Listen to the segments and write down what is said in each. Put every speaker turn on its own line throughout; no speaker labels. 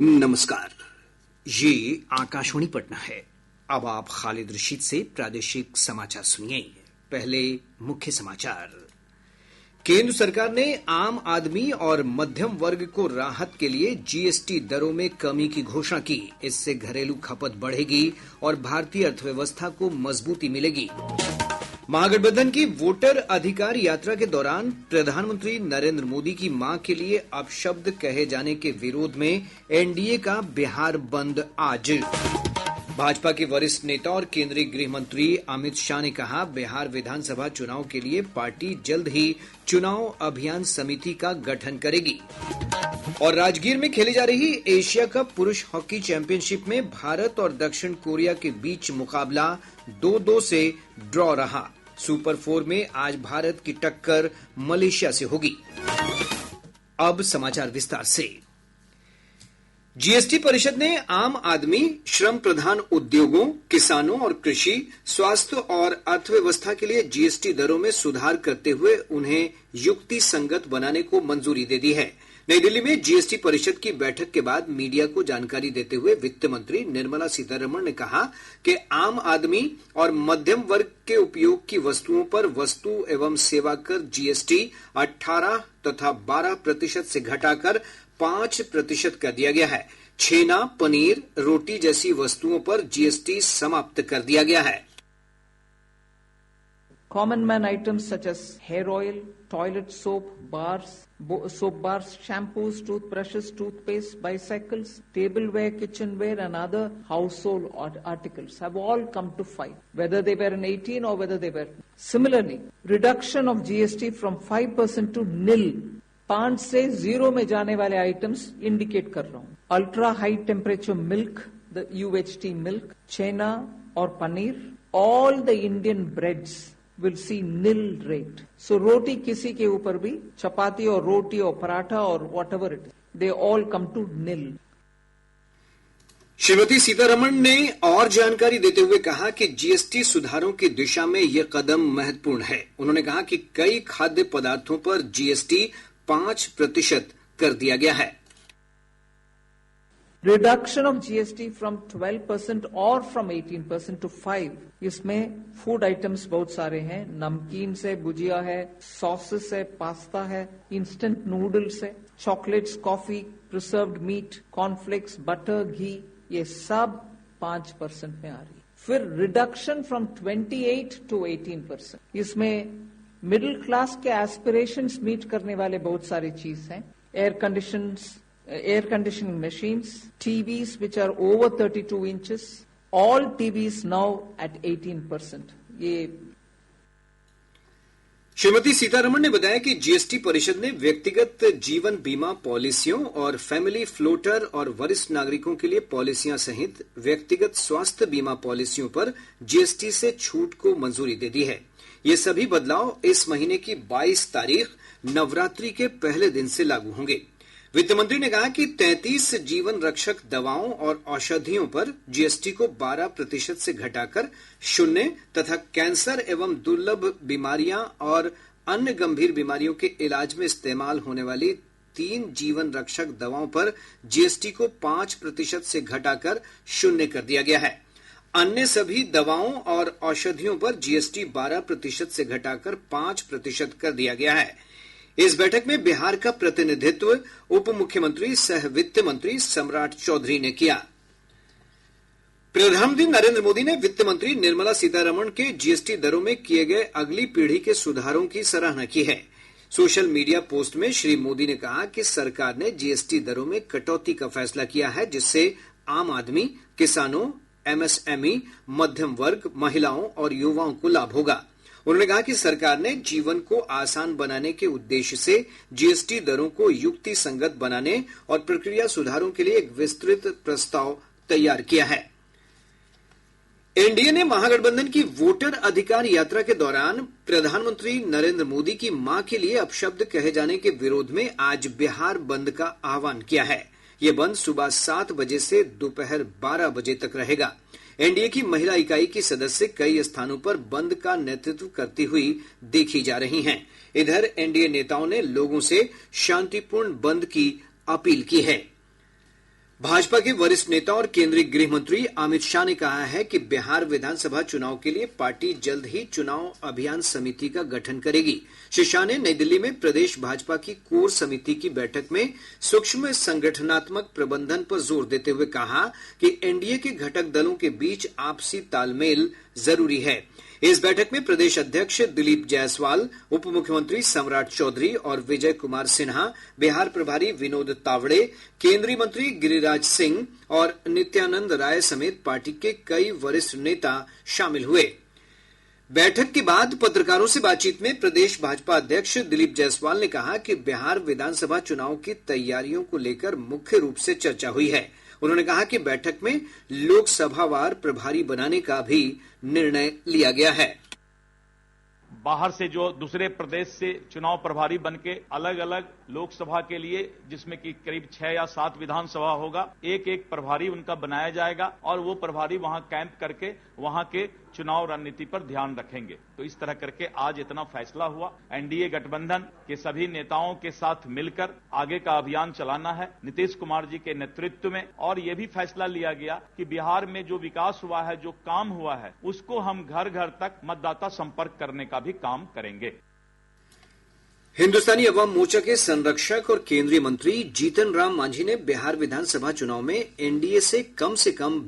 नमस्कार, ये आकाशवाणी पटना है। अब आप खालिद रशीद से प्रादेशिक समाचार सुनिए। पहले मुख्य समाचार। केंद्र सरकार ने आम आदमी और मध्यम वर्ग को राहत के लिए जीएसटी दरों में कमी की घोषणा की। इससे घरेलू खपत बढ़ेगी और भारतीय अर्थव्यवस्था को मजबूती मिलेगी। महागठबंधन की वोटर अधिकार यात्रा के दौरान प्रधानमंत्री नरेंद्र मोदी की मां के लिए अपशब्द कहे जाने के विरोध में एनडीए का बिहार बंद आज। भाजपा के वरिष्ठ नेता और केंद्रीय गृह मंत्री अमित शाह ने कहा, बिहार विधानसभा चुनाव के लिए पार्टी जल्द ही चुनाव अभियान समिति का गठन करेगी। और राजगीर में खेली जा रही एशिया कप पुरुष हॉकी चैंपियनशिप में भारत और दक्षिण कोरिया के बीच मुकाबला 2-2 से ड्रॉ रहा। सुपर 4 में आज भारत की टक्कर मलेशिया से होगी। अब समाचार विस्तार से। जीएसटी परिषद ने आम आदमी, श्रम प्रधान उद्योगों, किसानों और कृषि, स्वास्थ्य और अर्थव्यवस्था के लिए जीएसटी दरों में सुधार करते हुए उन्हें युक्ति संगत बनाने को मंजूरी दे दी है। नई दिल्ली में जीएसटी परिषद की बैठक के बाद मीडिया को जानकारी देते हुए वित्त मंत्री निर्मला सीतारमण ने कहा कि आम आदमी और मध्यम वर्ग के उपयोग की वस्तुओं पर वस्तु एवं सेवा कर जीएसटी 18 तथा 12% से घटाकर 5% कर दिया गया है। छेना, पनीर, रोटी जैसी वस्तुओं पर जीएसटी समाप्त कर दिया गया है।
Common man items such as hair oil, toilet soap bars, shampoos, toothbrushes, toothpaste, bicycles, tableware, kitchenware and other household articles have all come to 5, whether they were in 18 or whether they were. Similarly, reduction of GST from 5% to nil, 5 से 0 में जाने वाले items indicate कर रहा हूँ। Ultra high temperature milk, the UHT milk, chhena और paneer, all the Indian breads will see nil rate. So roti किसी के ऊपर भी, चपाती और रोटी और पराठा और whatever it is, they all come to nil.
Shrimati Sitharaman ने और जानकारी देते हुए कहा कि जीएसटी सुधारों की दिशा में यह कदम महत्वपूर्ण है। उन्होंने कहा कि कई खाद्य पदार्थों पर जीएसटी 5% कर दिया गया है।
Reduction of GST from 12% और from 18% to 5, इसमें फूड आइटम्स बहुत सारे हैं। नमकीन से भुजिया है, सॉसेस है, पास्ता है, इंस्टेंट नूडल्स है, chocolates, coffee, preserved meat, cornflakes, butter, ghee, ये सब 5% में आ रही है। फिर रिडक्शन फ्रॉम 28 to 18%, इसमें मिडिल क्लास के एस्पिरेशंस मीट करने वाले बहुत सारी चीज हैं। air conditioning machines, TVs which are over 32 inches, all TVs now at 18%. ये
श्रीमती सीतारमण ने बताया कि जीएसटी परिषद ने व्यक्तिगत जीवन बीमा पॉलिसियों और फैमिली फ्लोटर और वरिष्ठ नागरिकों के लिए पॉलिसियां सहित व्यक्तिगत स्वास्थ्य बीमा पॉलिसियों पर जीएसटी से छूट को मंजूरी दे दी है। ये सभी बदलाव इस महीने की 22 तारीख नवरात्रि के पहले दिन से लागू होंगे। वित्त मंत्री ने कहा कि 33 जीवन रक्षक दवाओं और औषधियों पर जीएसटी को 12% से घटाकर 0 तथा कैंसर एवं दुर्लभ बीमारियां और अन्य गंभीर बीमारियों के इलाज में इस्तेमाल होने वाली 3 जीवन रक्षक दवाओं पर जीएसटी को 5% से घटाकर 0 कर दिया गया है। अन्य सभी दवाओं और औषधियों पर जीएसटी 12% से घटाकर 5% कर दिया गया है। इस बैठक में बिहार का प्रतिनिधित्व उप मुख्यमंत्री सह वित्त मंत्री सम्राट चौधरी ने किया। प्रधानमंत्री नरेंद्र मोदी ने वित्त मंत्री निर्मला सीतारमण के जीएसटी दरों में किए गए अगली पीढ़ी के सुधारों की सराहना की है। सोशल मीडिया पोस्ट में श्री मोदी ने कहा कि सरकार ने जीएसटी दरों में कटौती का फैसला किया है, जिससे आम आदमी, किसानों, एमएसएमई, मध्यम वर्ग, महिलाओं और युवाओं को लाभ होगा। उन्होंने कहा कि सरकार ने जीवन को आसान बनाने के उद्देश्य से जीएसटी दरों को युक्ति संगत बनाने और प्रक्रिया सुधारों के लिए एक विस्तृत प्रस्ताव तैयार किया है। एनडीए ने महागठबंधन की वोटर अधिकार यात्रा के दौरान प्रधानमंत्री नरेंद्र मोदी की मां के लिए अपशब्द कहे जाने के विरोध में आज बिहार बंद का आह्वान किया है। यह बंद सुबह 7 बजे से दोपहर 12 बजे तक रहेगा। एनडीए की महिला इकाई की सदस्य कई स्थानों पर बंद का नेतृत्व करती हुई देखी जा रही हैं। इधर एनडीए नेताओं ने लोगों से शांतिपूर्ण बंद की अपील की है। भाजपा के वरिष्ठ नेता और केंद्रीय गृह मंत्री अमित शाह ने कहा है कि बिहार विधानसभा चुनाव के लिए पार्टी जल्द ही चुनाव अभियान समिति का गठन करेगी। श्री शाह ने नई दिल्ली में प्रदेश भाजपा की कोर समिति की बैठक में सूक्ष्म संगठनात्मक प्रबंधन पर जोर देते हुए कहा कि एनडीए के घटक दलों के बीच आपसी तालमेल जरूरी है। इस बैठक में प्रदेश अध्यक्ष दिलीप जायसवाल, उप मुख्यमंत्री सम्राट चौधरी और विजय कुमार सिन्हा, बिहार प्रभारी विनोद तावड़े, केंद्रीय मंत्री गिरिराज सिंह और नित्यानंद राय समेत पार्टी के कई वरिष्ठ नेता शामिल हुए। बैठक के बाद पत्रकारों से बातचीत में प्रदेश भाजपा अध्यक्ष दिलीप जायसवाल ने कहा कि बिहार विधानसभा चुनाव की तैयारियों को लेकर मुख्य रूप से चर्चा हुई है। उन्होंने कहा कि बैठक में लोकसभावार प्रभारी बनाने का भी निर्णय लिया गया है।
बाहर से जो दूसरे प्रदेश से चुनाव प्रभारी बनके अलग अलग लोकसभा के लिए, जिसमें कि करीब 6 या 7 विधानसभा होगा, एक एक प्रभारी उनका बनाया जाएगा और वो प्रभारी वहां कैंप करके वहां के चुनाव रणनीति पर ध्यान रखेंगे। तो इस तरह करके आज इतना फैसला हुआ। एनडीए गठबंधन के सभी नेताओं के साथ मिलकर आगे का अभियान चलाना है नीतीश कुमार जी के नेतृत्व में। और ये भी फैसला लिया गया कि बिहार में जो विकास हुआ है, जो काम हुआ है, उसको हम घर घर तक मतदाता संपर्क करने का भी काम करेंगे।
हिन्दुस्तानी अवाम मोर्चा के संरक्षक और केंद्रीय मंत्री जीतन राम मांझी ने बिहार विधानसभा चुनाव में एनडीए से कम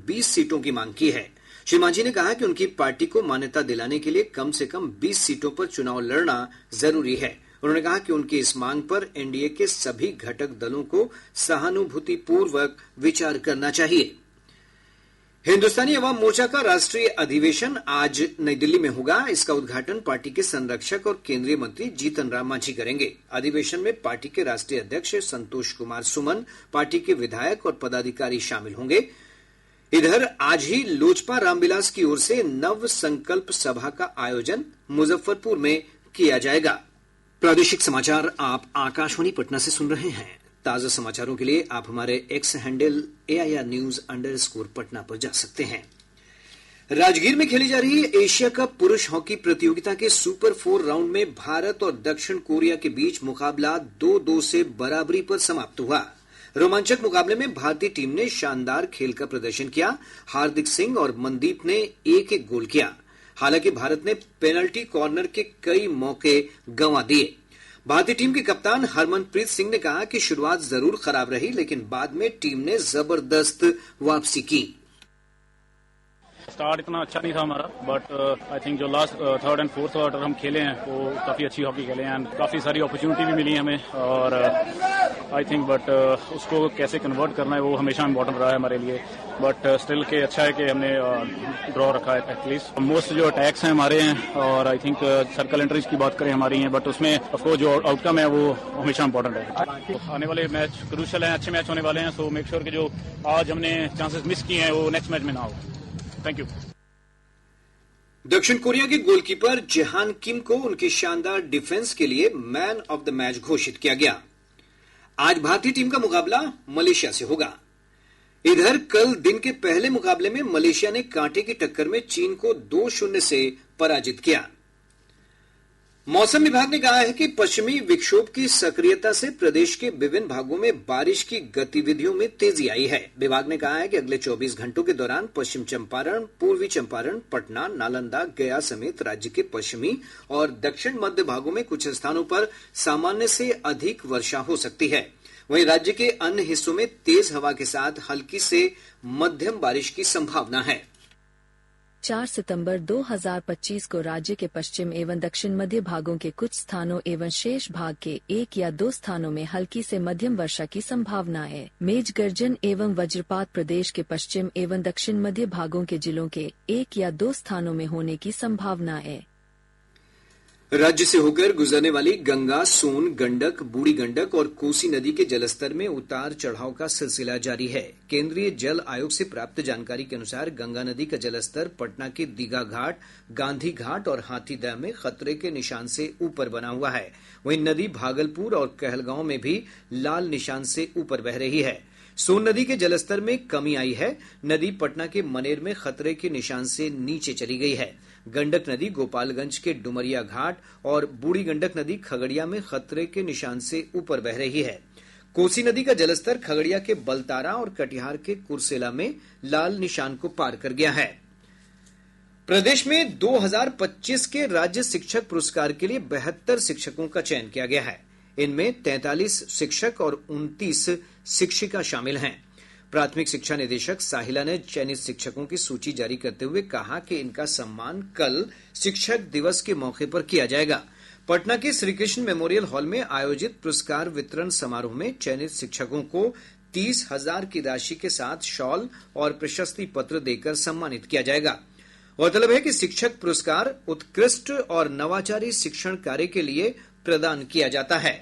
20 सीटों की मांग की है। श्री मांझी ने कहा कि उनकी पार्टी को मान्यता दिलाने के लिए कम से कम 20 सीटों पर चुनाव लड़ना जरूरी है। उन्होंने कहा कि उनकी इस मांग पर एनडीए के सभी घटक दलों को सहानुभूतिपूर्वक विचार करना चाहिए। हिन्दुस्तानी अवाम मोर्चा का राष्ट्रीय अधिवेशन आज नई दिल्ली में होगा। इसका उद्घाटन पार्टी के संरक्षक और केंद्रीय मंत्री जीतन राम मांझी करेंगे। अधिवेशन में पार्टी के राष्ट्रीय अध्यक्ष संतोष कुमार सुमन, पार्टी के विधायक और पदाधिकारी शामिल होंगे। इधर आज ही लोजपा रामविलास की ओर से नव संकल्प सभा का आयोजन मुजफ्फरपुर में किया जाएगा। प्रादेशिक समाचार आप आकाशवाणी पटना से सुन रहे हैं। ताजा समाचारों के लिए आप हमारे एक्स हैंडल AIR_News_ पटना पर जा सकते हैं। राजगीर में खेली जा रही एशिया कप पुरुष हॉकी प्रतियोगिता के सुपर 4 राउंड में भारत और दक्षिण कोरिया के बीच मुकाबला 2-2 से बराबरी पर समाप्त हुआ। रोमांचक मुकाबले में भारतीय टीम ने शानदार खेल का प्रदर्शन किया। हार्दिक सिंह और मनदीप ने एक गोल किया। हालांकि भारत ने पेनल्टी कॉर्नर के कई मौके गंवा दिए। भारतीय टीम के कप्तान हरमनप्रीत सिंह ने कहा कि शुरुआत जरूर खराब रही, लेकिन बाद में टीम ने जबरदस्त वापसी की।
स्टार्ट इतना अच्छा नहीं था हमारा, बट आई थिंक जो last 3rd and 4th quarter हम खेले हैं वो काफी अच्छी हॉकी खेले हैं एंड काफी सारी अपॉर्चुनिटी भी मिली हमें। और आई थिंक बट उसको कैसे कन्वर्ट करना है वो हमेशा इम्पोर्टेंट रहा है हमारे लिए। बट स्टिल के अच्छा है कि हमने ड्रॉ रखा है एटलीस्ट। मोस्ट जो अटैक्स हैं हमारे हैं और आई थिंक सर्कल एंट्रीज की बात करें हमारी हैं, बट उसमें ऑफकोर्स जो आउटकम है वो हमेशा इम्पोर्टेंट है। तो आने वाले मैच क्रूशियल हैं, अच्छे मैच होने वाले हैं। सो मेक श्योर कि जो आज हमने चांसेस मिस किए हैं वो नेक्स्ट मैच में ना हो। Thank you.
दक्षिण कोरिया के गोलकीपर जेहान किम को उनकी शानदार डिफेंस के लिए मैन ऑफ द मैच घोषित किया गया। आज भारतीय टीम का मुकाबला मलेशिया से होगा। इधर कल दिन के पहले मुकाबले में मलेशिया ने कांटे की टक्कर में चीन को 2-0 से पराजित किया। मौसम विभाग ने कहा है कि पश्चिमी विक्षोभ की सक्रियता से प्रदेश के विभिन्न भागों में बारिश की गतिविधियों में तेजी आई है। विभाग ने कहा है कि अगले 24 घंटों के दौरान पश्चिम चंपारण, पूर्वी चंपारण, पटना, नालंदा, गया समेत राज्य के पश्चिमी और दक्षिण मध्य भागों में कुछ स्थानों पर सामान्य से अधिक वर्षा हो सकती है। वहीं राज्य के अन्य हिस्सों में तेज हवा के साथ हल्की से मध्यम बारिश की संभावना है।
4 सितंबर 2025 को राज्य के पश्चिम एवं दक्षिण मध्य भागों के कुछ स्थानों एवं शेष भाग के 1 या 2 स्थानों में हल्की से मध्यम वर्षा की संभावना है। मेघ गर्जन एवं वज्रपात प्रदेश के पश्चिम एवं दक्षिण मध्य भागों के जिलों के 1 या 2 स्थानों में होने की संभावना है।
राज्य से होकर गुजरने वाली गंगा, सोन, गंडक, बूढ़ी गंडक और कोसी नदी के जलस्तर में उतार चढ़ाव का सिलसिला जारी है। केंद्रीय जल आयोग से प्राप्त जानकारी के अनुसार गंगा नदी का जलस्तर पटना के दीघा घाट, गांधी घाट और हाथीदह में खतरे के निशान से ऊपर बना हुआ है। वहीं नदी भागलपुर और कहलगांव में भी लाल निशान से ऊपर बह रही है। सोन नदी के जलस्तर में कमी आई है। नदी पटना के मनेर में खतरे के निशान से नीचे चली गई है। गंडक नदी गोपालगंज के डुमरिया घाट और बूढ़ी गंडक नदी खगड़िया में खतरे के निशान से ऊपर बह रही है। कोसी नदी का जलस्तर खगड़िया के बलतारा और कटिहार के कुर्सेला में लाल निशान को पार कर गया है। प्रदेश में 2025 के राज्य शिक्षक पुरस्कार के लिए 72 शिक्षकों का चयन किया गया है। इनमें 43 शिक्षक और 29 शिक्षिका शामिल हैं। प्राथमिक शिक्षा निदेशक साहिला ने चयनित शिक्षकों की सूची जारी करते हुए कहा कि इनका सम्मान कल शिक्षक दिवस के मौके पर किया जाएगा। पटना के श्रीकृष्ण मेमोरियल हॉल में आयोजित पुरस्कार वितरण समारोह में चयनित शिक्षकों को 30,000 की राशि के साथ शॉल और प्रशस्ति पत्र देकर सम्मानित किया जाएगा। गौरतलब है कि शिक्षक पुरस्कार उत्कृष्ट और नवाचारी शिक्षण कार्य के लिए प्रदान किया जाता है।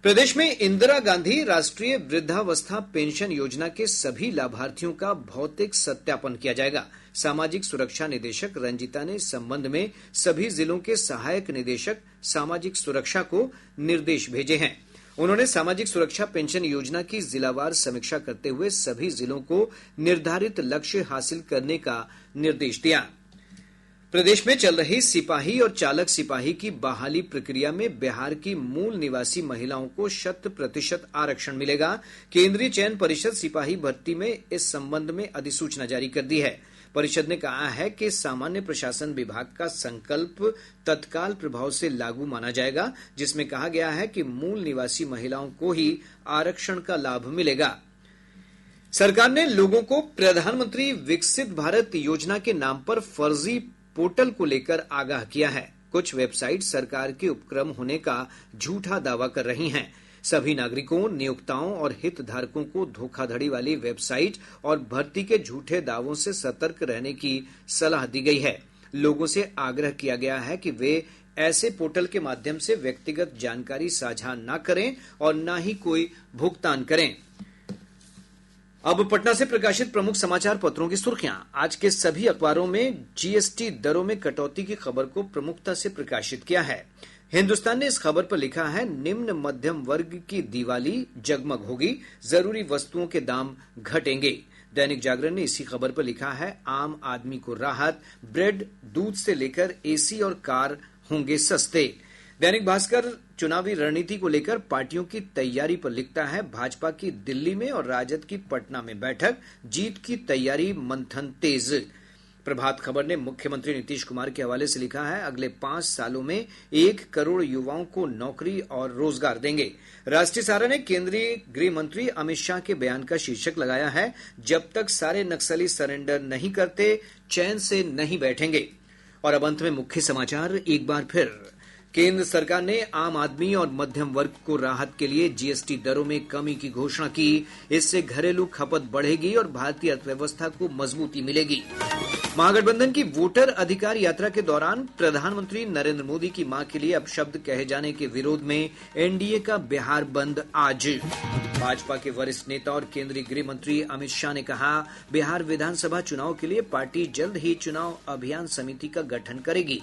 प्रदेश में इंदिरा गांधी राष्ट्रीय वृद्धावस्था पेंशन योजना के सभी लाभार्थियों का भौतिक सत्यापन किया जाएगा। सामाजिक सुरक्षा निदेशक रंजिता ने इस संबंध में सभी जिलों के सहायक निदेशक सामाजिक सुरक्षा को निर्देश भेजे हैं। उन्होंने सामाजिक सुरक्षा पेंशन योजना की जिलावार समीक्षा करते हुए सभी जिलों को निर्धारित लक्ष्य हासिल करने का निर्देश दिया। प्रदेश में चल रही सिपाही और चालक सिपाही की बहाली प्रक्रिया में बिहार की मूल निवासी महिलाओं को 100% आरक्षण मिलेगा। केंद्रीय चयन परिषद सिपाही भर्ती में इस संबंध में अधिसूचना जारी कर दी है। परिषद ने कहा है कि सामान्य प्रशासन विभाग का संकल्प तत्काल प्रभाव से लागू माना जाएगा, जिसमें कहा गया है कि मूल निवासी महिलाओं को ही आरक्षण का लाभ मिलेगा। सरकार ने लोगों को प्रधानमंत्री विकसित भारत योजना के नाम पर फर्जी पोर्टल को लेकर आगाह किया है। कुछ वेबसाइट सरकार के उपक्रम होने का झूठा दावा कर रही हैं। सभी नागरिकों, नियोक्ताओं और हितधारकों को धोखाधड़ी वाली वेबसाइट और भर्ती के झूठे दावों से सतर्क रहने की सलाह दी गई है। लोगों से आग्रह किया गया है कि वे ऐसे पोर्टल के माध्यम से व्यक्तिगत जानकारी साझा न करें और न ही कोई भुगतान करें। अब पटना से प्रकाशित प्रमुख समाचार पत्रों की सुर्खियां। आज के सभी अखबारों में जीएसटी दरों में कटौती की खबर को प्रमुखता से प्रकाशित किया है। हिन्दुस्तान ने इस खबर पर लिखा है, निम्न मध्यम वर्ग की दिवाली जगमग होगी, जरूरी वस्तुओं के दाम घटेंगे। दैनिक जागरण ने इसी खबर पर लिखा है, आम आदमी को राहत, ब्रेड, दूध से लेकर एसी और कार होंगे सस्ते। दैनिक भास्कर चुनावी रणनीति को लेकर पार्टियों की तैयारी पर लिखता है, भाजपा की दिल्ली में और राजद की पटना में बैठक, जीत की तैयारी मंथन तेज। प्रभात खबर ने मुख्यमंत्री नीतीश कुमार के हवाले से लिखा है, अगले 5 सालों में 1 करोड़ युवाओं को नौकरी और रोजगार देंगे। राष्ट्रीय सहारा ने केंद्रीय गृह मंत्री अमित शाह के बयान का शीर्षक लगाया है, जब तक सारे नक्सली सरेंडर नहीं करते चैन से नहीं बैठेंगे। और अब अंत में मुख्य समाचार एक बार फिर। केंद्र सरकार ने आम आदमी और मध्यम वर्ग को राहत के लिए जीएसटी दरों में कमी की घोषणा की। इससे घरेलू खपत बढ़ेगी और भारतीय अर्थव्यवस्था को मजबूती मिलेगी। महागठबंधन की वोटर अधिकार यात्रा के दौरान प्रधानमंत्री नरेंद्र मोदी की मां के लिए अपशब्द कहे जाने के विरोध में एनडीए का बिहार बंद आज। भाजपा के वरिष्ठ नेता और केंद्रीय गृह मंत्री अमित शाह ने कहा, बिहार विधानसभा चुनाव के लिए पार्टी जल्द ही चुनाव अभियान समिति का गठन करेगी।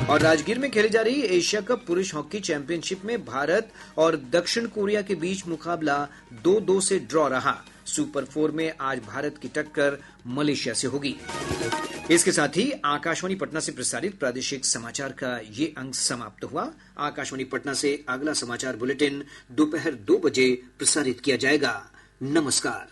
और राजगीर में खेली जा रही एशिया कप पुरुष हॉकी चैंपियनशिप में भारत और दक्षिण कोरिया के बीच मुकाबला 2-2 से ड्रॉ रहा। सुपर 4 में आज भारत की टक्कर मलेशिया से होगी। इसके साथ ही आकाशवाणी पटना से प्रसारित प्रादेशिक समाचार का ये अंक समाप्त हुआ। आकाशवाणी पटना से अगला समाचार बुलेटिन दोपहर 2 बजे प्रसारित किया जाएगा। नमस्कार।